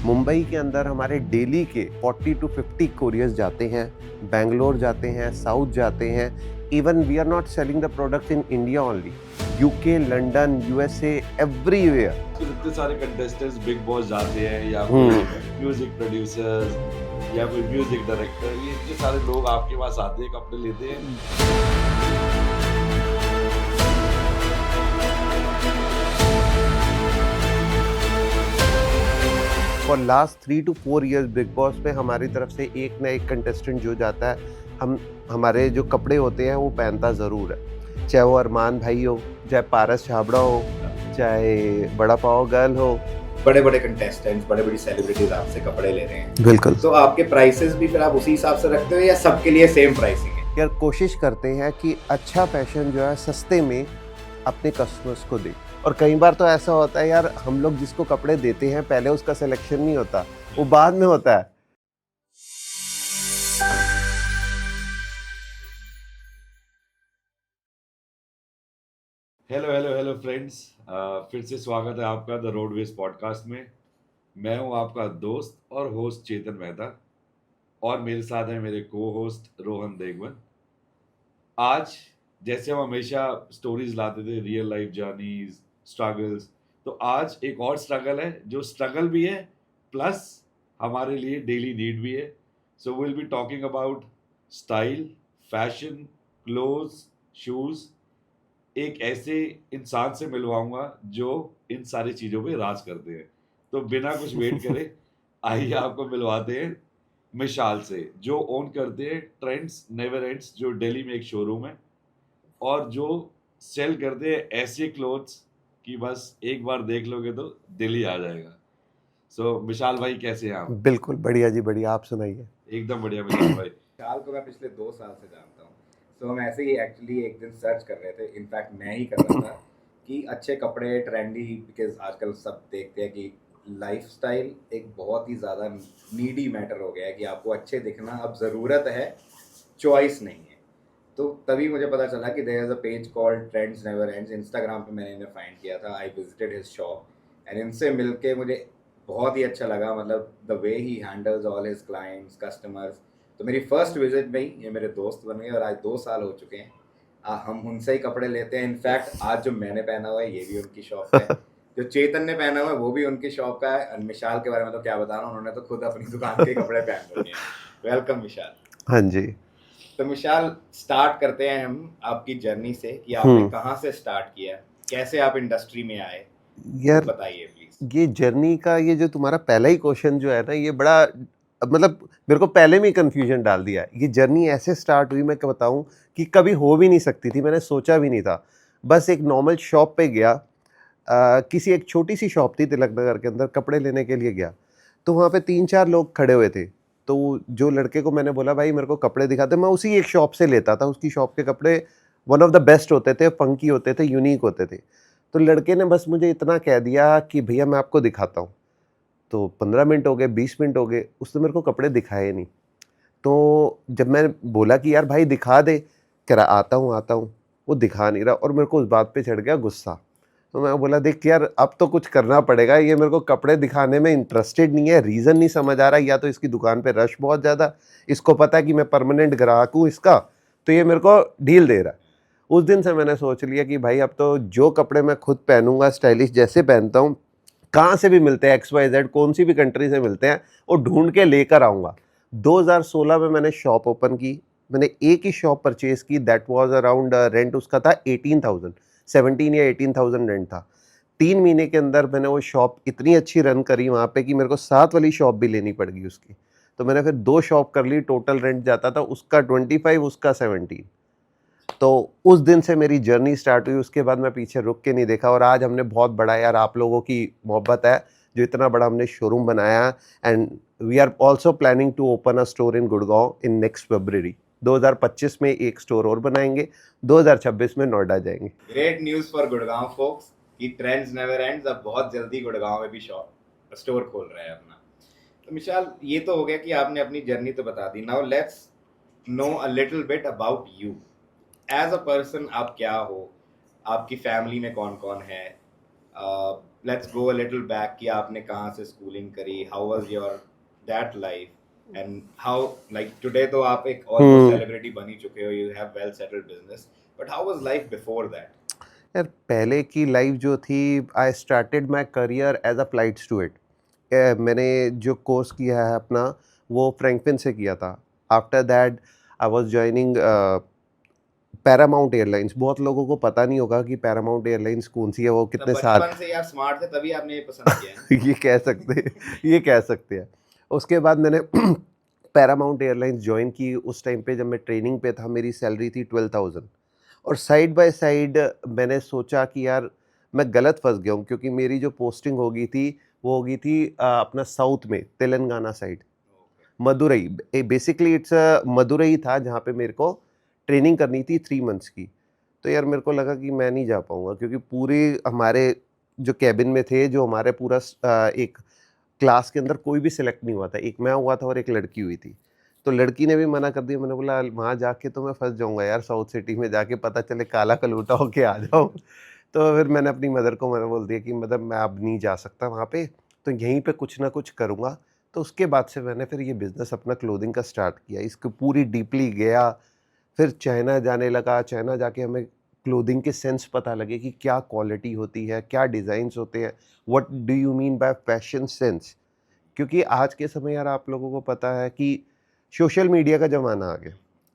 मुंबई के अंदर हमारे डेली के 40 to 50 कोरियर्स जाते हैं, बैंगलोर जाते हैं, साउथ जाते हैं। Even we are not selling the product in India only, UK, London, USA, everywhere. इतने सारे कंटेस्टेंट्स बिग बॉस जाते हैं या फिर म्यूजिक प्रोड्यूसर्स या फिर म्यूजिक डायरेक्टर, ये इतने सारे लोग आपके पास आते हैं, कपड़े लेते हैं। For last 3 to 4 years big boss पे हमारी तरफ से एक ना एक कंटेस्टेंट जो जाता है, हमारे जो कपड़े होते हैं वो पहनता ज़रूर है। चाहे वो अरमान भाई हो, चाहे पारस छाबड़ा हो, चाहे बड़ा पाव गर्ल हो। बड़े बड़े कंटेस्टेंट्स, बड़े बड़ी सेलिब्रिटीज आपसे कपड़े ले रहे हैं, बिल्कुल। तो आपके प्राइसेस भी फिर आप उसी हिसाब से रखते हो या सबके लिए सेम प्राइसिंग है? यार कोशिश करते हैं कि अच्छा फैशन जो है सस्ते में अपने कस्टमर्स को दे। और कई बार तो ऐसा होता है यार, हम लोग जिसको कपड़े देते हैं पहले उसका सिलेक्शन नहीं होता, वो बाद में होता है। हेलो फ्रेंड्स, फिर से स्वागत है आपका द रोडवेज पॉडकास्ट में। मैं हूं आपका दोस्त और होस्ट चेतन मेहता और मेरे साथ है मेरे को होस्ट रोहन देगवन। आज जैसे हम हमेशा स्टोरीज लाते थे, रियल लाइफ जर्नीज, स्ट्रगल्स, तो आज एक और स्ट्रगल है जो स्ट्रगल भी है प्लस हमारे लिए डेली नीड भी है। So will be talking about style, fashion, clothes, shoes. एक ऐसे इंसान से मिलवाऊंगा जो इन सारी चीज़ों पे राज करते हैं। तो बिना कुछ वेट करे आइए आपको मिलवाते हैं मिशाल से, जो ओन करते हैं ट्रेंड्स नेवर एंड्स, जो दिल्ली में एक शोरूम है और जो सेल करते हैं ऐसे क्लोथ्स कि बस एक बार देख लोगे तो दिल ही आ जाएगा। सो मिशाल भाई, कैसे हैं आप? बिल्कुल बढ़िया जी, बढ़िया। आप सुनाइए। एकदम बढ़िया मिशाल भाई। विशाल को मैं पिछले 2 साल से जानता हूँ। तो हम ऐसे ही एक्चुअली एक दिन सर्च कर रहे थे, इनफैक्ट मैं ही कर रहा था कि अच्छे कपड़े ट्रेंडी, बिकॉज आजकल सब देखते हैं कि लाइफस्टाइल एक बहुत ही ज़्यादा नीडी मैटर हो गया है कि आपको अच्छे दिखना अब ज़रूरत है, चॉइस नहीं है। तो तभी मुझे पता चला कि there is a page called trends never ends. Instagram पे मैंने इन्हें फाइंड किया था, I visited his shop and इनसे मिलके मुझे बहुत ही अच्छा लगा। मतलब the way he handles all his clients, customers. तो मेरी फर्स्ट विजिट में ही ये मेरे दोस्त बन गए और आज 2 साल हो चुके हैं। हम उनसे ही कपड़े लेते हैं। इनफैक्ट आज जो मैंने पहना हुआ है ये भी उनकी शॉप का है, जो चेतन ने पहना हुआ है वो भी उनकी शॉप का है। मिशाल के बारे में तो क्या बताना, उन्होंने तो खुद अपनी दुकान के कपड़े पहन रखे हैं। वेलकम मिशाल। हाँ जी। तो मिशाल, स्टार्ट करते हैं हम आपकी जर्नी से कि आपने कहाँ से स्टार्ट किया, कैसे आप इंडस्ट्री में आए, यार बताइए प्लीज। ये जर्नी का, ये जो तुम्हारा पहला ही क्वेश्चन जो है ना, ये बड़ा मतलब मेरे को पहले में ही कंफ्यूजन डाल दिया है। ये जर्नी ऐसे स्टार्ट हुई, मैं क्या बताऊं, कि कभी हो भी नहीं सकती थी, मैंने सोचा भी नहीं था। बस एक नॉर्मल शॉप पे गया, किसी एक छोटी सी शॉप थी तिलक नगर के अंदर, कपड़े लेने के लिए गया। तो वहाँ पे 3-4 लोग खड़े हुए थे। तो जो लड़के को मैंने बोला भाई मेरे को कपड़े दिखाते, मैं उसी एक शॉप से लेता था। उसकी शॉप के कपड़े वन ऑफ द बेस्ट होते थे, फंकी होते थे, यूनिक होते थे। तो लड़के ने बस मुझे इतना कह दिया कि भैया मैं आपको दिखाता हूँ। तो 15 मिनट हो गए, 20 मिनट हो गए, उसने मेरे को कपड़े दिखाए नहीं। तो जब मैं बोला कि यार भाई दिखा दे, कह रहा आता हूँ, वो दिखा नहीं रहा और मेरे को उस बात पे चढ़ गया गुस्सा। तो मैं बोला देख यार, अब तो कुछ करना पड़ेगा, ये मेरे को कपड़े दिखाने में इंटरेस्टेड नहीं है, रीज़न नहीं समझ आ रहा। या तो इसकी दुकान पे रश बहुत ज़्यादा, इसको पता है कि मैं परमानेंट ग्राहक हूँ इसका, तो ये मेरे को डील दे रहा है। उस दिन से मैंने सोच लिया कि भाई अब तो जो कपड़े मैं खुद पहनूंगा, स्टाइलिश जैसे पहनता हूँ, कहाँ से भी मिलते हैं, XYZ कौन सी भी कंट्री से मिलते हैं, वो ढूंढ के लेकर आऊँगा। 2016 में मैंने शॉप ओपन की। मैंने एक ही शॉप परचेज़ की, दैट वाज अराउंड, रेंट उसका था 18,000, 17 या 18,000 रेंट था। 3 महीने के अंदर मैंने वो शॉप इतनी अच्छी रन करी वहाँ पे कि मेरे को 7 वाली शॉप भी लेनी पड़ गई उसकी। तो मैंने फिर 2 शॉप कर ली, टोटल रेंट जाता था उसका 25, उसका 17। तो उस दिन से मेरी जर्नी स्टार्ट हुई। उसके बाद मैं पीछे रुक के नहीं देखा और आज हमने बहुत बड़ा, यार आप लोगों की मोहब्बत है जो इतना बड़ा हमने शोरूम बनाया। And we are also planning to open a store in Gurgaon in next February. 2025 में एक स्टोर और बनाएंगे, 2026 में नोएडा जाएंगे। Great news for Gurgaon folks कि ट्रेंड्स नेवर एंड्स अब बहुत जल्दी गुड़गांव में भी स्टोर खोल रहे हैं अपना। तो मिशाल, ये तो हो गया कि आपने अपनी जर्नी तो बता दी। Now let's know a little bit about you as a person. आप क्या हो, आपकी फैमिली में कौन कौन है, let's go a little back कि आपने कहाँ से स्कूलिंग करी, how was your that life and how like today तो आप एक ऑलमोस्ट सेलिब्रिटी बन ही चुके हो, you have well settled business, but how was life before that? यार पहले की लाइफ जो थी, I started my career as a flight student. मैंने जो कोर्स किया है अपना वो फ्रैंकफिन से किया था। After that I was joining Paramount airlines. बहुत लोगों को पता नहीं होगा कि पैरामाउंट एयरलाइंस कौन सी है, वो तब कितने साल बचपन से आप स्मार्ट थे तभी आपने ये पसंद किया है। ये कह सकते हैं, ये कह सकते हैं। उसके बाद मैंने पैरामाउंट एयरलाइंस ज्वाइन की। उस टाइम पे जब मैं ट्रेनिंग पे था मेरी सैलरी थी 12,000। और साइड बाय साइड मैंने सोचा कि यार मैं गलत फंस गया हूँ, क्योंकि मेरी जो पोस्टिंग हो गई थी वो हो गई थी अपना साउथ में, Telangana side, Madurai. Basically it's Madurai था जहाँ पे मेरे को ट्रेनिंग करनी थी 3 मंथ्स की। तो यार मेरे को लगा कि मैं नहीं जा पाऊँगा, क्योंकि पूरे हमारे जो कैबिन में थे, जो हमारे पूरा एक क्लास के अंदर कोई भी सिलेक्ट नहीं हुआ था। एक मैं हुआ था और एक लड़की हुई थी। तो लड़की ने भी मना कर दिया। मैंने बोला वहाँ जाके तो मैं फंस जाऊँगा यार, साउथ सिटी में जाके पता चले काला कलूटा होके आ जाऊँ। तो फिर मैंने अपनी मदर को मैंने बोल दिया कि मतलब मैं अब नहीं जा सकता वहाँ पे, तो यहीं पे कुछ ना कुछ करूँगा। तो उसके बाद से मैंने फिर ये बिज़नेस अपना क्लोथिंग का स्टार्ट किया। इसको पूरी डीपली गया, फिर चाइना जाने लगा। चाइना जाके हमें क्लोथिंग के सेंस पता लगे कि क्या क्वालिटी होती है, क्या डिज़ाइंस होते हैं, what do you mean by fashion sense. क्योंकि आज के समय यार आप लोगों को पता है कि सोशल मीडिया का ज़माना आ गया,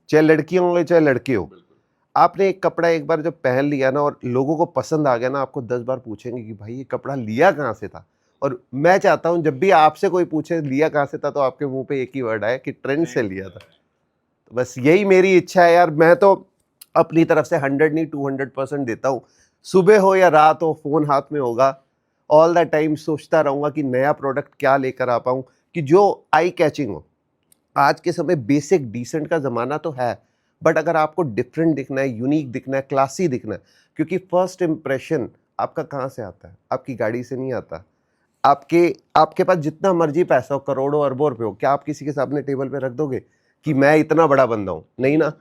चाहे लड़कियाँ हों चाहे लड़के हो। बिल्कुल। आपने एक कपड़ा एक बार जब पहन लिया ना और लोगों को पसंद आ गया ना, आपको 10 बार पूछेंगे कि भाई ये कपड़ा लिया कहाँ से था। और मैं चाहता हूँ जब भी आपसे कोई पूछे लिया कहाँ से था, तो आपके मुंह पे एक ही वर्ड आए कि ट्रेंड से लिया था। तो बस यही मेरी इच्छा है यार। मैं तो अपनी तरफ से 100 नहीं 200% देता हूँ। सुबह हो या रात हो, फ़ोन हाथ में होगा, ऑल द टाइम सोचता रहूँगा कि नया प्रोडक्ट क्या लेकर आ पाऊँ कि जो आई कैचिंग हो। आज के समय बेसिक डिसेंट का ज़माना तो है, बट अगर आपको डिफरेंट दिखना है, यूनिक दिखना है, क्लासी दिखना है, क्योंकि फर्स्ट इंप्रेशन आपका कहाँ से आता है? आपकी गाड़ी से नहीं आता। आपके आपके पास जितना मर्जी पैसा हो, करोड़ों अरबों रुपए हो, क्या आप किसी के सामने टेबल पे रख दोगे कि मैं इतना बड़ा बंदा हूँ? नहीं ना।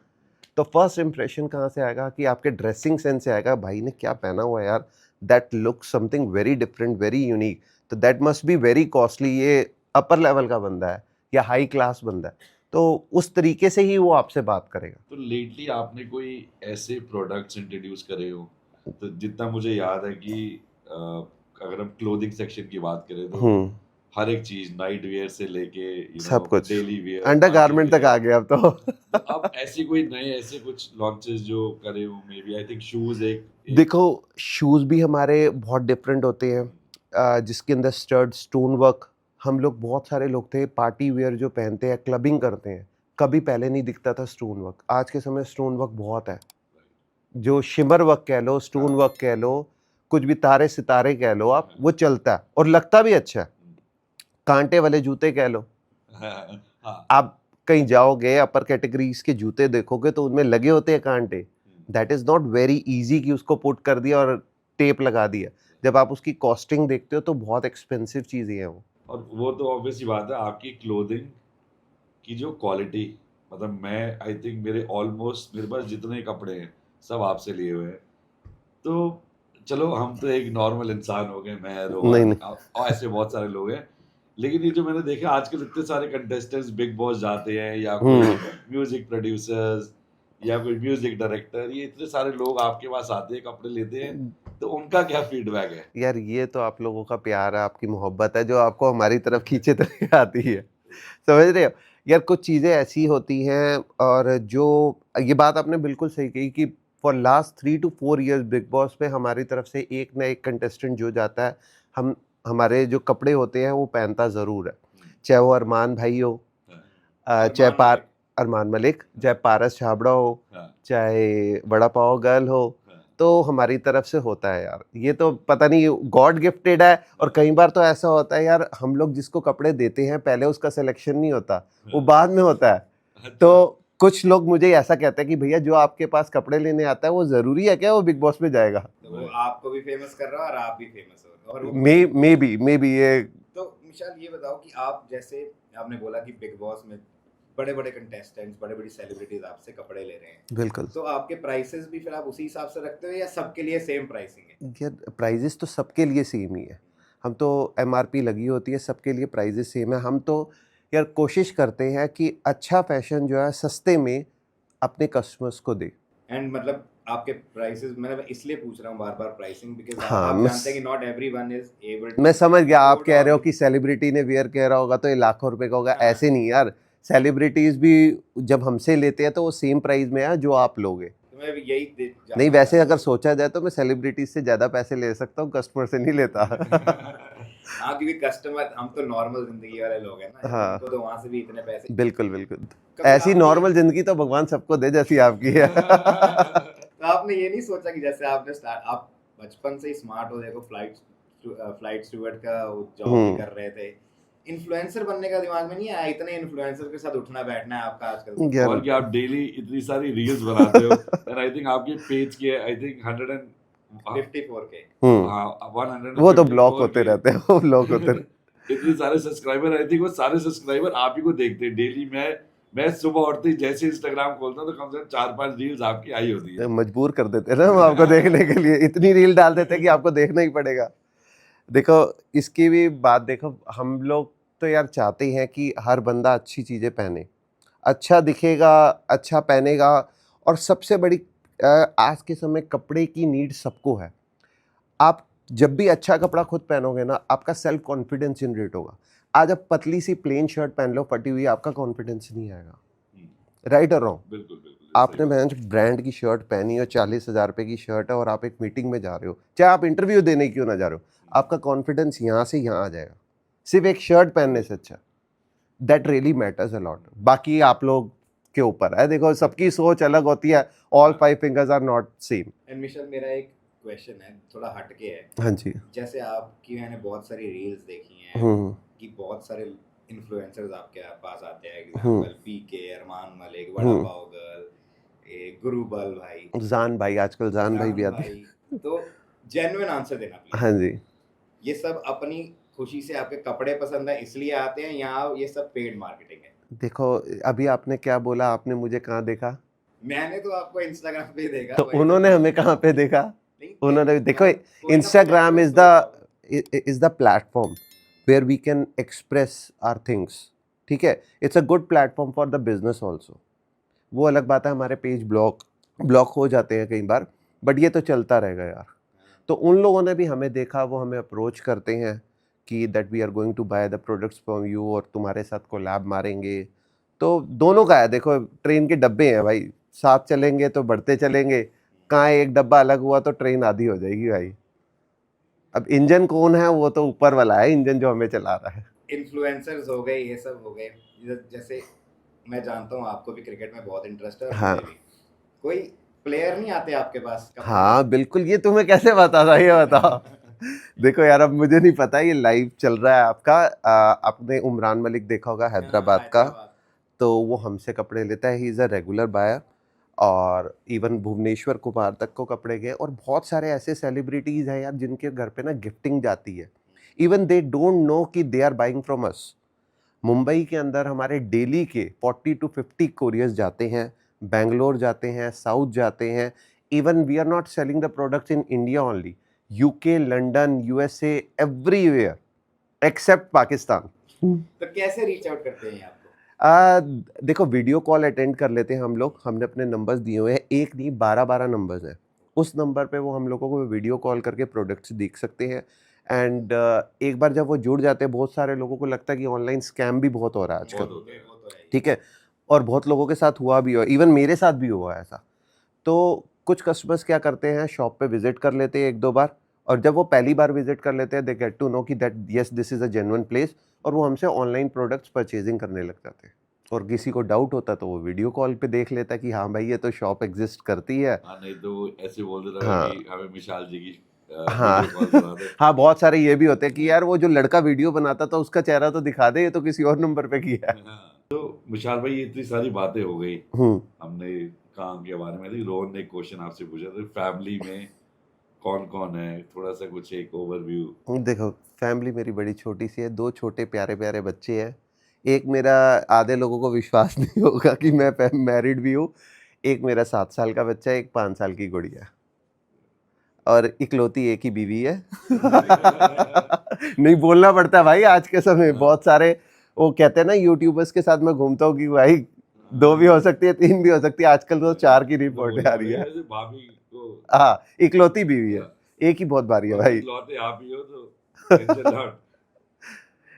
तो फर्स्ट इंप्रेशन कहाँ से आएगा? कि आपके ड्रेसिंग सेंस से आएगा। भाई ने क्या पहना हुआ है यार, that look something very different, very unique, तो that must be very costly. ये अपर लेवल का बंदा है या हाई क्लास बंदा है, तो उस तरीके से ही वो आपसे बात करेगा। तो लेटली आपने कोई ऐसे प्रोडक्ट्स इंट्रोड्यूस करे हो, तो जितना मुझे याद है कि अगर हम क्लोथिंग सेक्शन की बात करें तो हर एक चीज, नाइट वेयर से लेके सब कुछ daily wear, under party garment तक वेयर। आ गया अब तो। तो अब ऐसी कोई नए ऐसे कुछ लॉन्चेस जो करे हो, maybe I think shoes एक देखो शूज़ भी हमारे बहुत डिफरेंट होते हैं, जिसके अंदर स्टड स्टोन वर्क। हम लोग बहुत सारे लोग थे पार्टी वेयर जो पहनते हैं, क्लबिंग करते हैं, कभी पहले नहीं दिखता था स्टोन वर्क। आज के समय स्टोन वर्क बहुत है। जो शिमर वर्क कह लो, स्टोन वर्क कह लो, कुछ भी तारे सितारे कह लो आप, वो चलता है और लगता भी अच्छा है। कांटे वाले जूते कह लो, हाँ, आप कहीं जाओगे अपर कैटेगरीज के जूते देखोगे तो उनमें लगे होते हैं कांटे। That is not very easy कि उसको पुट कर दिया और टेप लगा दिया। जब आप उसकी कॉस्टिंग देखते हो तो बहुत एक्सपेंसिव चीज़ें हैं वो। और वो तो ऑब्वियस सी बात है, आपकी क्लोथिंग की जो क्वालिटी, मतलब मैं आई थिंक मेरे पास जितने कपड़े हैं सब आपसे लिए हुए हैं। तो चलो हम तो एक नॉर्मल इंसान हो गए, मैं, नहीं रोहन, नहीं, और ऐसे बहुत सारे लोग हैं। लेकिन ये जो मैंने देखा आजकल इतने सारे कंटेस्टेंट्स बिग बॉस जाते हैं, या कोई म्यूजिक प्रोड्यूसर्स या कोई म्यूजिक डायरेक्टर, ये इतने सारे लोग आपके पास आते हैं, कपड़े लेते हैं, तो उनका क्या फीडबैक है? यार ये तो आप लोगों का प्यार है, आपकी मोहब्बत है जो आपको हमारी तरफ खींचे चली आती है। समझ रहे हो? यार कुछ चीज़ें ऐसी होती हैं, और जो ये बात आपने बिल्कुल सही कही कि for last 3 to 4 years big boss में हमारी तरफ से एक ना एक कंटेस्टेंट जो जाता है, हम हमारे जो कपड़े होते हैं वो पहनता ज़रूर है। चाहे वो अरमान भाई हो, चाहे अरमान मलिक। अरमान मलिक, चाहे पारस छाबड़ा हो, हाँ, चाहे वड़ा पाव गर्ल हो, हाँ, तो हमारी तरफ से होता है यार। ये तो पता नहीं गॉड गिफ्टेड है। और कई बार तो ऐसा होता है यार, हम लोग जिसको कपड़े देते हैं पहले उसका सिलेक्शन नहीं होता, वो बाद में होता है। अच्छा, तो कुछ लोग मुझे ऐसा कहते हैं कि भैया जो आपके पास कपड़े लेने आता है वो ज़रूरी है क्या वो बिग बॉस में जाएगा? तो वो आपको भी फेमस कर रहा है और आप भी फेमस हो और वो मे बी ये। तो विशाल ये बताओ कि आप जैसे आपने बोला कि बिग बॉस में बड़े बड़े कंटेस्टेंट्स, बड़े बड़ी सेलिब्रिटीज आपसे कपड़े ले रहे हैं, बिल्कुल। तो आपके प्राइसेस भी फिर आप उसी हिसाब से रखते हो या सबके लिए सेम प्राइसिंग है? यार प्राइजेस तो सबके लिए सेम ही है। हम तो एमआरपी लगी होती है, सबके लिए प्राइजेस सेम है। हम तो यार कोशिश करते हैं कि अच्छा फैशन जो है सस्ते में अपने कस्टमर्स को दे। एंड मतलब आपके प्राइसेस, मैं इसलिए पूछ रहा हूँ बार बार प्राइसिंग, बिकॉज हाँ, आप मैं जानते हैं कि नॉट एवरीवन इज एबल मैं टू समझ गया, आप अफोर्ड कह ऑल रहे हो द। कि सेलिब्रिटी ने वियर किया रहा होगा तो ये लाखों रुपए का होगा, हाँ। ऐसे नहीं यार। सेलिब्रिटीज भी जब हमसे लेते हैं तो वो सेम प्राइस में है जो आप लोगे। तो मैं भी यही जानना नहीं, वैसे चाहता अगर हूँ। सोचा जाए तो मैं सेलिब्रिटीज से ज़्यादा पैसे ले सकता हूँ, कस्टमर से नहीं लेता। हाँ, क्योंकि कस्टमर, हम तो नॉर्मल जिंदगी वाले लोग हैं ना, हाँ, उनको तो वहां से भी इतने पैसे। बिल्कुल बिल्कुल। कभी ऐसी आपने नॉर्मल जिंदगी तो भगवान सबको दे जैसी आपकी है। तो आपने ये नहीं सोचा कि जैसे आपने आप बचपन से ही स्मार्ट हो, देखो फ्लाइट स्टूवर्ड का जॉब भी कर रहे थे, इन्फ्लुएंसर बनने का दिमाग में नहीं आया? इतने इन्फ्लुएंसर के साथ उठना बैठना है आपका आजकल। यार और क्या आप डेली इतनी सारी रील्स बनाते हो, एंड आई थिंक आपके पेज के आई थिंक 54K। हाँ 154K वो तो ब्लॉक होते रहते हैं, वो ब्लॉक होते रहते इतने सारे सब्सक्राइबर, आई थिंक वो सारे सब्सक्राइबर आप ही को देखते हैं डेली। मैं सुबह उठते ही जैसे इंस्टाग्राम खोलता हूँ तो कम से कम 4-5 रील्स आपकी आई होती है। हैं। मजबूर कर देते हैं ना हम आपको देखने के लिए, इतनी रील डाल देते हैं कि आपको देखना ही पड़ेगा। देखो, इसकी भी बात देखो, हम लोग तो यार चाहते हैं कि हर बंदा अच्छी चीज़ें पहने, अच्छा दिखेगा, अच्छा पहनेगा। और सबसे बड़ी आज के समय कपड़े की नीड सबको है। आप जब भी अच्छा कपड़ा खुद पहनोगे ना, आपका सेल्फ कॉन्फिडेंस जनरेट होगा। आज आप पतली सी प्लेन शर्ट पहन लो फटी हुई, आपका कॉन्फिडेंस नहीं आएगा। राइट और रॉन्ग? बिल्कुल बिल्कुल, आपने ब्रांड की शर्ट पहनी हो, 40,000 रुपए की शर्ट है, और आप एक मीटिंग में जा रहे हो, चाहे आप इंटरव्यू देने क्यों ना जा रहे हो, आपका कॉन्फिडेंस यहाँ से यहाँ आ जाएगा सिर्फ एक शर्ट पहनने से। अच्छा, that really matters a lot. बाकी आप लोग के ऊपर है, देखो सबकी सोच अलग होती है, all 5 fingers are not same. And Michelle, मेरा एक क्वेश्चन है, थोड़ा हटके है। हाँ जी। जैसे आपकी मैंने बहुत सारी रील्स देखी हैं हम्म कि बहुत सारे इन्फ्लुएंसर्स आपके पास आते हैं, हम्म एग्जांपल पीके, अरमान मलिक, वड़ा हम्म पाव गर्ल, गुरुबल भाई, जान भाई, आजकल जान भाई भी जान आते हैं। भाई। तो जेन्युइन आंसर देना प्लीज। हाँ जी। ये सब अपनी खुशी से आपके कपड़े पसंद है इसलिए आते हैं, या ये सब पेड मार्केटिंग है? देखो, अभी आपने क्या बोला, आपने मुझे कहाँ देखा? मैंने तो आपको इंस्टाग्राम पे देखा, तो वही तो उन्होंने मैं- हमें कहाँ पे देखा? नहीं, उन्होंने देखो, मतलब कोई ना इंस्टाग्राम कोई इज तो the platform where we can express our things. ठीक है, it's a good platform for the business also. वो अलग बात है, हमारे पेज ब्लॉक हो जाते हैं कई बार, बट ये तो चलता रहेगा यार। तो उन लोगों ने भी हमें देखा, वो हमें अप्रोच करते हैं कि that we are going to buy the products from you, और तुम्हारे साथ कोलैब मारेंगे। तो दोनों का है, देखो ट्रेन के डब्बे हैं भाई, साथ चलेंगे तो बढ़ते चलेंगे, कहाँ एक डब्बा अलग हुआ तो ट्रेन आधी हो जाएगी भाई। अब इंजन कौन है? वो तो ऊपर वाला है इंजन जो हमें चला रहा है। इन्फ्लुएंसर्स हो गए, ये सब हो गए। जैसे मैं जानता हूँ आपको भी क्रिकेट में बहुत इंटरेस्ट है, और हाँ मुझे भी। कोई प्लेयर नहीं आते आपके पास कपड़े हाँ बिल्कुल, ये तुम्हें कैसे पता था, ये बताओ। देखो यार, अब मुझे नहीं पता, ये लाइव चल रहा है आपका। आपने उमरान मलिक देखा होगा हैदराबाद का, तो वो हमसे कपड़े लेता है, he is a regular buyer. और इवन भुवनेश्वर कुमार तक को कपड़े गए, और बहुत सारे ऐसे सेलिब्रिटीज़ हैं यार जिनके घर पे ना गिफ्टिंग जाती है, इवन दे डोंट नो कि they are buying from us. Mumbai के अंदर हमारे डेली के 40 to 50 कोरियर्स जाते हैं, बेंगलोर जाते हैं, साउथ जाते हैं। Even we are not selling the products in India only, UK, London, USA, everywhere except Pakistan. तो कैसे रीच आउट करते हैं आपको? देखो, वीडियो कॉल अटेंड कर लेते हैं हम लोग, हमने अपने नंबर्स दिए हुए हैं, एक नहीं 12 नंबर्स हैं। उस नंबर पे वो हम लोगों को वीडियो कॉल करके प्रोडक्ट्स देख सकते हैं। एंड एक बार जब वो जुड़ जाते हैं, बहुत सारे लोगों को लगता है कि ऑनलाइन स्कैम भी बहुत हो रहा है बहुत आजकल। होते हैं, वो तो है ही। ठीक है, और बहुत लोगों के साथ हुआ भी हो, इवन मेरे साथ भी हुआ है ऐसा। तो कुछ कस्टमर्स क्या करते हैं, शॉप पे विजिट कर लेते हैं 1-2 बार, और जब वो पहली बार विजिट कर लेते हैं, दे गेट टू नो कि that yes this is a genuine place, और वो हमसे ऑनलाइन प्रोडक्ट्स परचेजिंग करने लग जाते हैं। और किसी को डाउट होता तो वो वीडियो कॉल पे देख लेता है कि हाँ भाई, ये तो शॉप एग्जिस्ट करती है। हाँ, नहीं तो वो ऐसे बोल देता है हाँ कि हमें विशाल जी की हाँ वीडियो कॉल करा दे। हाँ, बहुत सारे ये भी होते हैं कि यार वो जो लड़का वीडियो बनाता था उसका चेहरा तो दिखा दे, ये तो किसी और नंबर पे किया है। तो विशाल भाई, ये इतनी सारी बातें हो गई, हम्म हमने काम के बारे में। थी रोहन ने एक क्वेश्चन आपसे पूछा था, फैमिली में कौन कौन है, थोड़ा सा कुछ एक ओवरव्यू। देखो, फैमिली मेरी बड़ी छोटी सी है, 2 छोटे प्यारे प्यारे बच्चे हैं, एक मेरा, आधे लोगों को विश्वास नहीं होगा कि मैं मैरिड भी हूँ। एक मेरा 7 साल का बच्चा है, एक 5 साल की गुड़िया, और इकलौती एक ही बीवी है। नहीं, बोलना पड़ता है भाई आज के समय में। बहुत सारे वो कहते हैं ना, यूट्यूबर्स के साथ मैं घूमता हूँ कि भाई 2 भी हो सकती है, 3 भी हो सकती है, आजकल तो 4 की रिपोर्ट आ रही है। ऐसे भाभी को हाँ, इकलौती बीवी है, एक ही बहुत भारी है और भाई। इकलौते आप ही हो तो tension not.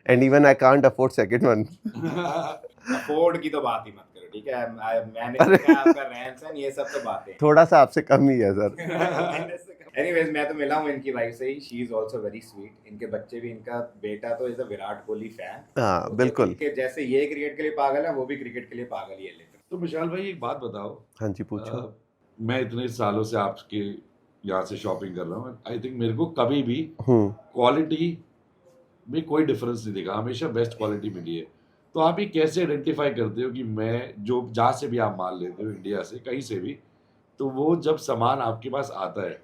And even I can't afford second one. Afford की तो बात ही मत करो, ठीक है। मैंने अरे। देखा है आपका रहन सहन, ये सब तो बातें थोड़ा सा आपसे कम ही है सर। एनीवेज, मैं तो मिला हूँ इनकी वाइफ से ही, she is also very sweet. इनके बच्चे भी, इनका बेटा तो is a Virat Kohli fan. हाँ बिल्कुल। इनके जैसे ये क्रिकेट के लिए पागल है, वो भी क्रिकेट के लिए पागल ही है। लेकिन तो विशाल भाई एक बात बताओ, हाँ जी पूछो। मैं इतने सालों से आपके यहाँ से शॉपिंग कर रहा हूँ, आई थिंक मेरे को कभी भी हम्म। क्वालिटी में कोई डिफरेंस नहीं दिखा, हमेशा बेस्ट क्वालिटी मिली है। तो आप ये कैसे आइडेंटिफाई करते हो कि मैं जो जहाँ से भी आप माल लेते हो, इंडिया से कहीं से भी, तो वो जब सामान आपके पास आता है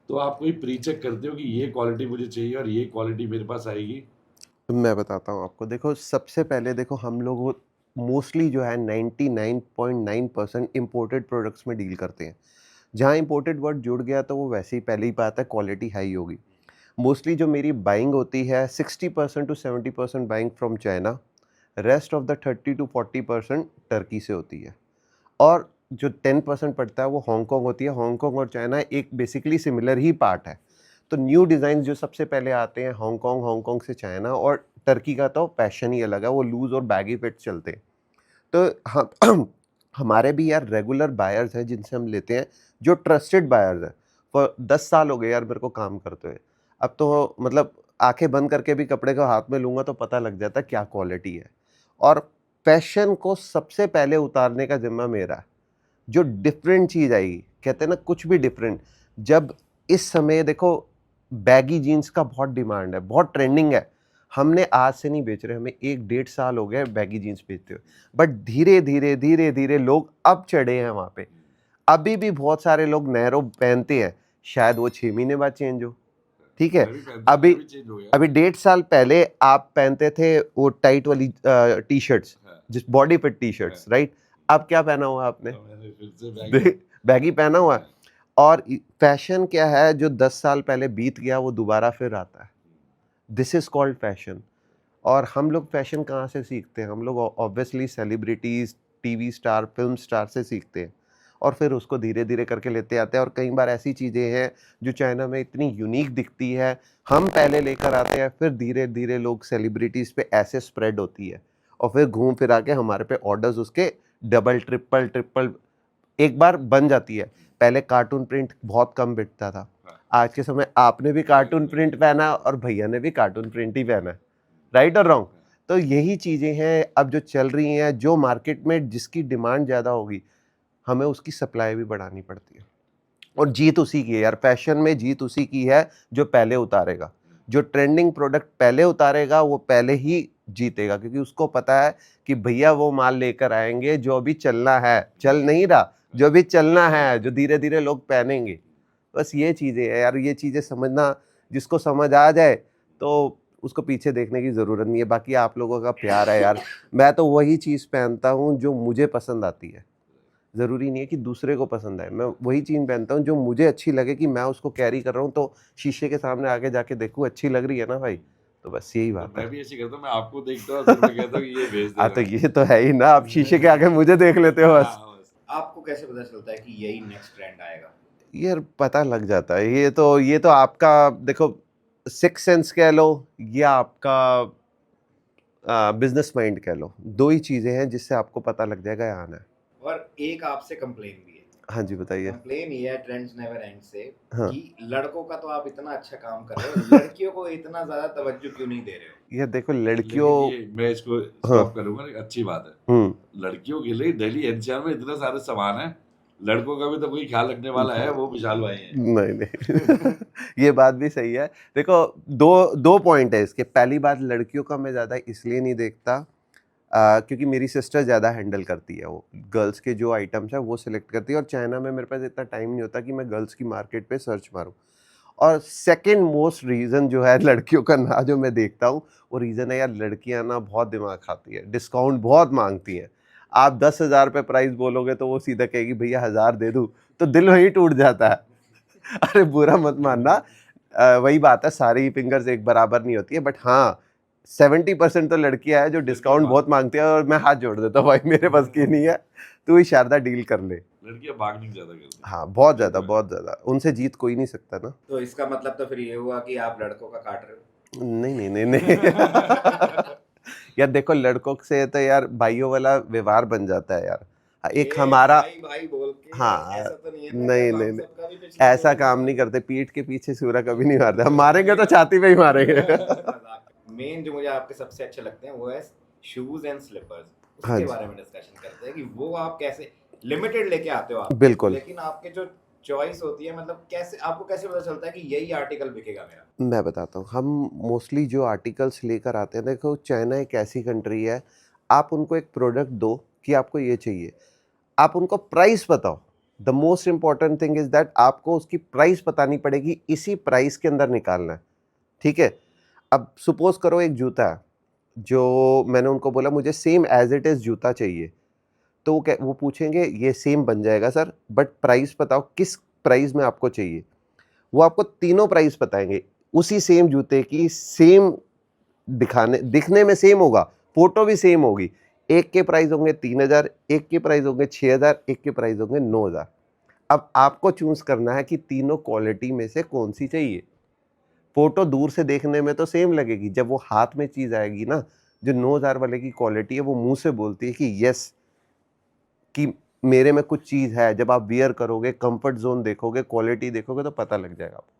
तो आप कोई प्री चेक करते हो कि ये क्वालिटी मुझे चाहिए और ये क्वालिटी मेरे पास आएगी? मैं बताता हूँ आपको। देखो, सबसे पहले देखो, हम लोग मोस्टली जो है 99.9% इम्पोर्टेड प्रोडक्ट्स में डील करते हैं। जहाँ इम्पोर्टेड वर्ड जुड़ गया तो वो वैसे ही पहले ही बात है, क्वालिटी हाई होगी। मोस्टली जो मेरी बाइंग होती है 60% to 70% buying from China, rest of the 30 to 40% Turkey से होती है, और जो 10% पड़ता है वो हांगकांग होती है। हांगकांग और चाइना एक बेसिकली सिमिलर ही पार्ट है। तो न्यू डिज़ाइन जो सबसे पहले आते हैं हांगकांग, हांगकांग से चाइना, और टर्की का तो पैशन ही अलग है, वो लूज़ और बैगी फिट चलते हैं। तो हम हमारे भी यार रेगुलर बायर्स हैं जिनसे हम लेते हैं, जो ट्रस्टेड बायर्स हैं। पर 10 साल हो गए यार मेरे को काम करते हुए। अब तो मतलब आंखें बंद करके भी कपड़े को हाथ में लूँगा तो पता लग जाता है क्या क्वालिटी है। और पैशन को सबसे पहले उतारने का जिम्मा मेरा है। जो डिफरेंट चीज़ आएगी, कहते हैं ना कुछ भी डिफरेंट। जब इस समय देखो, बैगी जीन्स का बहुत डिमांड है, बहुत ट्रेंडिंग है। हमने आज से नहीं बेच रहे, हमें 1-1.5 साल हो गए बैगी जीन्स बेचते हुए, बट धीरे धीरे धीरे धीरे लोग अब चढ़े हैं वहाँ पे। अभी भी बहुत सारे लोग नैरो पहनते हैं, शायद वो 6 महीने बाद चेंज हो, ठीक है। मैं भी पहनता हूँ, अभी मैं भी चेंज हो गया। अभी 1.5 साल पहले आप पहनते थे वो टाइट वाली टी शर्ट्स, हाँ, जिस body fit T shirts, right. अब क्या पहना हुआ आपने? तो मैंने फिर से बैग बैगी पहना हुआ है। और फैशन क्या है, जो 10 साल पहले बीत गया वो दोबारा फिर आता है। This is called fashion. और हम लोग फैशन कहाँ से सीखते हैं? हम लोग obviously celebrities, TV star, film star से सीखते हैं, और फिर उसको धीरे धीरे करके लेते आते हैं। और कई बार ऐसी चीज़ें हैं जो चाइना में इतनी यूनिक दिखती है, हम पहले लेकर आते हैं, फिर धीरे धीरे लोग सेलिब्रिटीज़ पे ऐसे स्प्रेड होती है, और फिर घूम फिरा के हमारे पे ऑर्डर्स उसके डबल ट्रिपल ट्रिपल एक बार बन जाती है। पहले कार्टून प्रिंट बहुत कम बिकता था, आज के समय आपने भी कार्टून प्रिंट पहना और भैया ने भी कार्टून प्रिंट ही पहना, राइट और रॉन्ग? तो यही चीज़ें हैं अब जो चल रही हैं। जो मार्केट में जिसकी डिमांड ज़्यादा होगी, हमें उसकी सप्लाई भी बढ़ानी पड़ती है, और जीत उसी की है यार। फैशन में जीत उसी की है जो पहले उतारेगा। जो ट्रेंडिंग प्रोडक्ट पहले उतारेगा वो पहले ही जीतेगा, क्योंकि उसको पता है कि भैया वो माल लेकर आएंगे जो अभी चलना है, चल नहीं रहा, जो अभी चलना है, जो धीरे धीरे लोग पहनेंगे। बस ये चीज़ें हैं यार, ये चीज़ें समझना, जिसको समझ आ जाए तो उसको पीछे देखने की ज़रूरत नहीं है। बाकी आप लोगों का प्यार है यार। मैं तो वही चीज़ पहनता हूँ जो मुझे पसंद आती है, ज़रूरी नहीं है कि दूसरे को पसंद आए। मैं वही चीज़ पहनता हूँ जो मुझे अच्छी लगे, कि मैं उसको कैरी कर रहा हूँ तो शीशे के सामने आके जाके देखूँ अच्छी लग रही है ना भाई। तो बस यही तो बात मैं है। भी ऐसे करता हूँ, मैं आपको देखता हूँ फिर मैं कहता हूँ कि ये भेज हाँ, तो देना। ये तो है ही ना, आप शीशे के आगे मुझे देख लेते हो बस। हाँ, बस। आपको कैसे पता चलता है कि यही नेक्स्ट ट्रेंड आएगा? यार पता लग जाता है। ये तो आपका देखो, सिक्स सेंस कह लो या आपका बिजनेस माइंड कह लो, दो ही चीज़ें हैं जिससे आपको पता लग जाएगा यहाँ आना है। और एक आपसे कंप्लेन भी है। हाँ जी बताइए। कंप्लेन ये है ट्रेंड्स नेवर एंड से, हाँ। कि लड़कों का तो आप इतना अच्छा काम कर रहे हो, लड़कियों को इतना ज्यादा तवज्जो क्यों नहीं दे रहे हो? यार देखो लेकिन लड़कियों, ये मैं इसको हाँ। स्टॉप करूंगा, अच्छी बात है। लड़कियों के लिए दिल्ली एनसीआर में इतने सारे सामान है, लड़कों का भी तो कोई ख्याल रखने वाला है, वो विशाल भाई है। नहीं नहीं ये बात भी सही है। देखो, दो पॉइंट है इसके। पहली बात, लड़कियों का मैं ज़्यादा इसलिए नहीं देखता क्योंकि मेरी सिस्टर ज़्यादा हैंडल करती है, वो गर्ल्स के जो आइटम्स है वो सिलेक्ट करती है, और चाइना में मेरे पास इतना टाइम नहीं होता कि मैं गर्ल्स की मार्केट पे सर्च मारूं। और सेकंड मोस्ट रीज़न जो है लड़कियों का ना जो मैं देखता हूँ वो रीज़न है यार, लड़कियां ना बहुत दिमाग खाती है, डिस्काउंट बहुत मांगती हैं। आप 10,000 पे प्राइस बोलोगे तो वो सीधा कहेगी भैया 1,000 दे दूँ, तो दिल वहीं टूट जाता है। अरे बुरा मत मानना, वही बात है, सारी फिंगर्स एक बराबर नहीं होती है, बट हाँ 70% तो लड़कियां हैं जो डिस्काउंट बहुत मांगती है, और मैं हाथ जोड़ देता हूँ भाई मेरे पास की नहीं है, तू ही शारदा डील कर ले। लड़कियां बार्गेनिंग ज्यादा करती हैं। हाँ बहुत ज़्यादा, उनसे जीत कोई नहीं सकता ना। तो इसका मतलब तो फिर ये हुआ कि आप लड़कों का काट रहे हो। नहीं यार देखो, लड़कों से तो यार भाइयों वाला व्यवहार बन जाता है यार, एक हमारा, भाई भाई बोल के हाँ ऐसा तो नहीं है ना नहीं कि नहीं हम नहीं, सबका भी पिछले ऐसा काम नहीं करते, पीठ के पीछे सूरा कभी नहीं मारते, हम मारेंगे तो छाती पे ही मारेंगे। मेन जो मुझे आपके सबसे अच्छे लगते हैं वो है शूज एंड स्लीपर्स। हाँ उसके जी। बारे में डिस्कशन करते हैं कि वो आप कैसे लिमिटेड लेके आते हो आप, बिल्कुल। लेकिन आपके जो चॉइस होती है, मतलब कैसे आपको कैसे पता चलता है कि यही आर्टिकल बिकेगा मेरा। मैं बताता हूँ, हम मोस्टली जो आर्टिकल्स लेकर आते हैं, देखो चाइना एक ऐसी कंट्री है, आप उनको एक प्रोडक्ट दो कि आपको ये चाहिए, आप उनको प्राइस बताओ। The most important thing is that आपको उसकी प्राइस बतानी पड़ेगी, इसी प्राइस के अंदर निकालना है, ठीक है। अब सपोज करो एक जूता है, जो मैंने उनको बोला मुझे सेम एज इट इज़ जूता चाहिए, तो वो पूछेंगे ये सेम बन जाएगा सर, बट प्राइस बताओ किस प्राइस में आपको चाहिए। वो आपको तीनों प्राइस बताएंगे उसी सेम जूते की, सेम दिखने में सेम होगा, फोटो भी सेम होगी, एक के प्राइस होंगे 3,000, एक के प्राइस होंगे 6,000, एक के प्राइस होंगे 9,000। अब आपको चूज करना है कि तीनों क्वालिटी में से कौन सी चाहिए। फोटो दूर से देखने में तो सेम लगेगी, जब वो हाथ में चीज आएगी ना, जो 9,000 वाले की क्वालिटी है वो मुंह से बोलती है कि यस, कि मेरे में कुछ चीज़ है। जब आप वियर करोगे, कंफर्ट जोन देखोगे, क्वालिटी देखोगे, तो पता लग जाएगा आपको।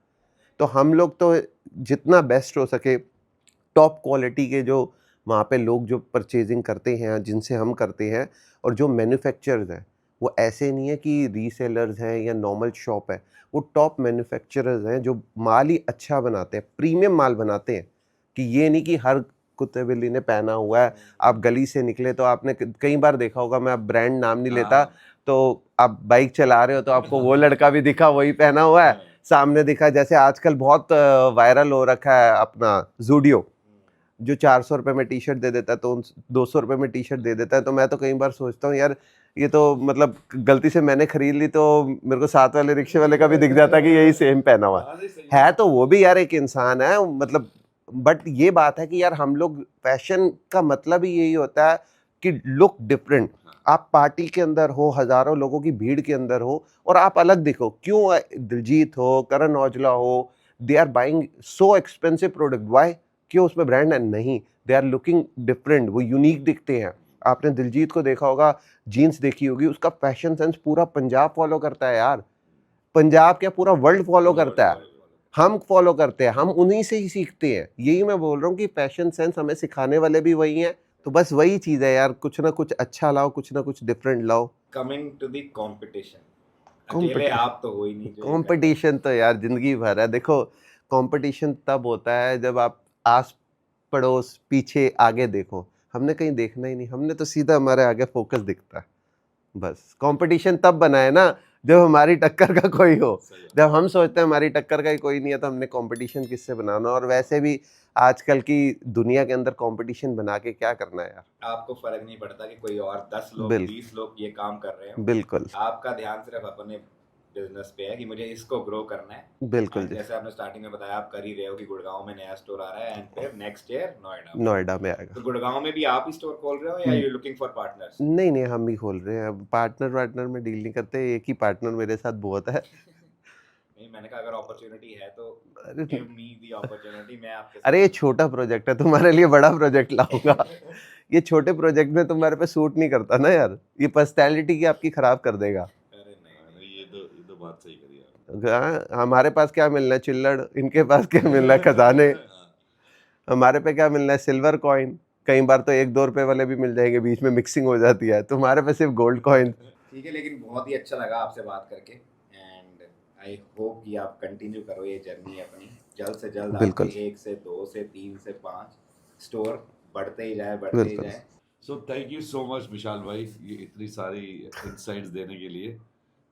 तो हम लोग तो जितना बेस्ट हो सके टॉप क्वालिटी के, जो वहाँ पे लोग जो परचेजिंग करते हैं, जिनसे हम करते हैं, और जो मैन्युफैक्चरर्स हैं, वो ऐसे नहीं है कि रीसेलर्स हैं या नॉर्मल शॉप है, वो टॉप मैन्युफैक्चरर्स हैं जो माल ही अच्छा बनाते हैं, प्रीमियम माल बनाते हैं। कि ये नहीं कि हर कुत्ते बिल्ली ने पहना हुआ है, आप गली से निकले तो आपने कई बार देखा होगा, मैं अब ब्रांड नाम नहीं लेता, हाँ। तो आप बाइक चला रहे हो तो आपको वो लड़का भी दिखा वही पहना हुआ है, सामने दिखा। जैसे आजकल बहुत वायरल हो रखा है अपना ज़ूडियो, जो 400 रुपये में टी शर्ट दे देता है, तो 200 रुपये में टी शर्ट दे देता है। तो मैं तो कई बार सोचता हूँ यार, ये तो मतलब गलती से मैंने खरीद ली तो मेरे को साथ वाले रिक्शे वाले का भी दिख जाता है कि यही सेम पहना हुआ हाँ, नहीं, सही है तो वो भी यार एक इंसान है, मतलब। बट ये बात है कि यार हम लोग, फैशन का मतलब ही यही होता है कि लुक डिफरेंट। आप पार्टी के अंदर हो, हजारों लोगों की भीड़ के अंदर हो, और आप अलग दिखो। क्यों दिलजीत हो, करण औजला हो, they are buying so expensive product, why? क्यों उसमें ब्रांड है? नहीं, दे आर लुकिंग डिफरेंट, वो यूनिक दिखते हैं। आपने दिलजीत को देखा होगा, जीन्स देखी होगी, उसका फैशन सेंस पूरा पंजाब फॉलो करता है यार, पंजाब क्या पूरा वर्ल्ड फॉलो करता है। हम फॉलो करते हैं, हम उन्हीं से ही सीखते हैं। यही मैं बोल रहा हूँ कि फैशन सेंस हमें सिखाने वाले भी वही हैं। तो बस वही चीज़ है यार, कुछ ना कुछ अच्छा लाओ, कुछ ना कुछ डिफरेंट लाओ। कमिंग टू द कंपटीशन, अकेले आप तो हो ही नहीं जो ये कंपटीशन तो यार जिंदगी भर है। देखो, कंपटीशन तब होता है जब आप आस पड़ोस पीछे आगे देखो, हमने कहीं देखना ही नहीं, हमने तो सीधा हमारे आगे फोकस दिखता है। बस कंपटीशन तब बना है ना जब हमारी टक्कर का कोई हो। सही है। जब हम सोचते हैं हमारी टक्कर का ही कोई नहीं है, तो हमने कंपटीशन किससे बनाना। और वैसे भी आजकल की दुनिया के अंदर कंपटीशन बना के क्या करना है यार। आपको फर्क नहीं पड़ता कि कोई और 10 लोग बिल्कुल। 20 लोग ये काम कर रहे हो, बिल्कुल आपका ध्यान सिर्फ अपने बिजनेस पे है कि मुझे इसको ग्रो करना है। बिल्कुल And जी, जैसे आपने स्टार्टिंग में बताया, आप कर ही रहे हो कि गुड़गांव में नया स्टोर आ रहा है, एंड फिर नेक्स्ट ईयर नोएडा में। नोएडा में आएगा। तो गुड़गांव में भी आप ही स्टोर खोल रहे हो या यू लुकिंग फॉर पार्टनर्स? नहीं नहीं, हम ही खोल रहे हैं। अब पार्टनर वार्टनर में डील नहीं करते, एक ही पार्टनर मेरे साथ बहुत है। नहीं, मैंने कहा अगर अपॉर्चुनिटी है तो अरे गिव मी द अपॉर्चुनिटी, मैं आपके अरे ये छोटा प्रोजेक्ट है, तुम्हारे लिए बड़ा प्रोजेक्ट लाऊंगा। ये छोटे प्रोजेक्ट में तुम्हारे पे सूट नहीं करता ना यार, ये पर्सनैलिटी की आपकी खराब कर देगा। अरे नहीं नहीं, ये तो बात सही करी आपने। हाँ, हमारे पास क्या मिलना है? चिल्लड़। इनके पास क्या मिलना है? खजाने। हाँ, हमारे पे क्या मिलना है? Silver coin. कई बार तो 1-2 रुपए वाले भी मिल जाएंगे, बीच में मिक्सिंग हो जाती है। तुम्हारे पे सिर्फ गोल्ड कॉइन। ठीक है, लेकिन बहुत ही अच्छा लगा आपसे बात करके, एंड आई होप कि आप कंटिन्यू करो ये जर्नी अपनी, जल्द से जल्द आपके बिल्कुल 1 से 2 से 3 से 5 स्टोर बढ़ते ही जाए बिल्कुल। जाए। So thank you so much Vishal भाई, ये इतनी सारी इंसाइट्स देने के लिए।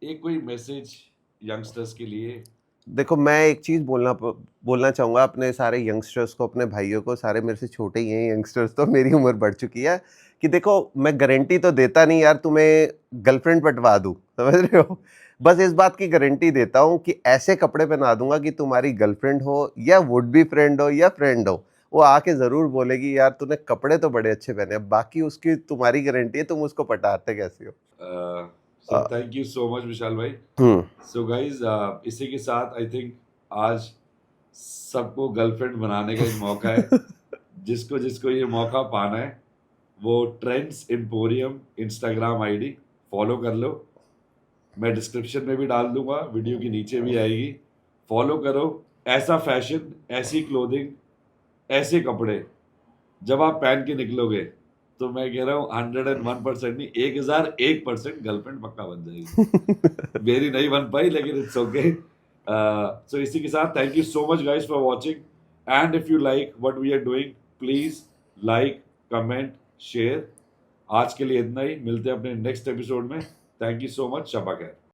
एक कोई मैसेज यंगस्टर्स के लिए देखो मैं एक चीज़ बोलना चाहूँगा अपने सारे यंगस्टर्स को, अपने भाइयों को, सारे मेरे से छोटे ही हैं यंगस्टर्स, तो मेरी उम्र बढ़ चुकी है, कि देखो मैं गारंटी तो देता नहीं यार तुम्हें गर्लफ्रेंड पटवा दूँ, समझ रहे हो? बस इस बात की गारंटी देता हूँ कि ऐसे कपड़े पहना दूंगा कि तुम्हारी गर्लफ्रेंड हो या वुड बी फ्रेंड हो या फ्रेंड हो, वो आके ज़रूर बोलेगी यार तूने कपड़े तो बड़े अच्छे पहने हैं, बाकी उसकी तुम्हारी गारंटी है तुम उसको पटाते कैसे हो। So thank you so much Vishal भाई। हम्म सो गाइज इसी के साथ आई थिंक आज सबको गर्लफ्रेंड बनाने का एक मौका है। जिसको जिसको ये मौका पाना है वो trends emporium Instagram ID follow कर लो। मैं डिस्क्रिप्शन में भी डाल दूंगा, वीडियो के नीचे भी आएगी। फॉलो करो। ऐसा फैशन, ऐसी क्लोथिंग, ऐसे कपड़े जब आप पहन के निकलोगे तो मैं कह रहा हूँ 101% नहीं, 1001% गर्लफ्रेंड पक्का बन जाएगी। मेरी नहीं बन पाई लेकिन इट्स ओके। सो इसी के साथ thank you so much guys for watching, and if you like what we are doing please like, comment, share. आज के लिए इतना ही, मिलते हैं अपने नेक्स्ट एपिसोड में। थैंक यू सो मच, शबा खैर।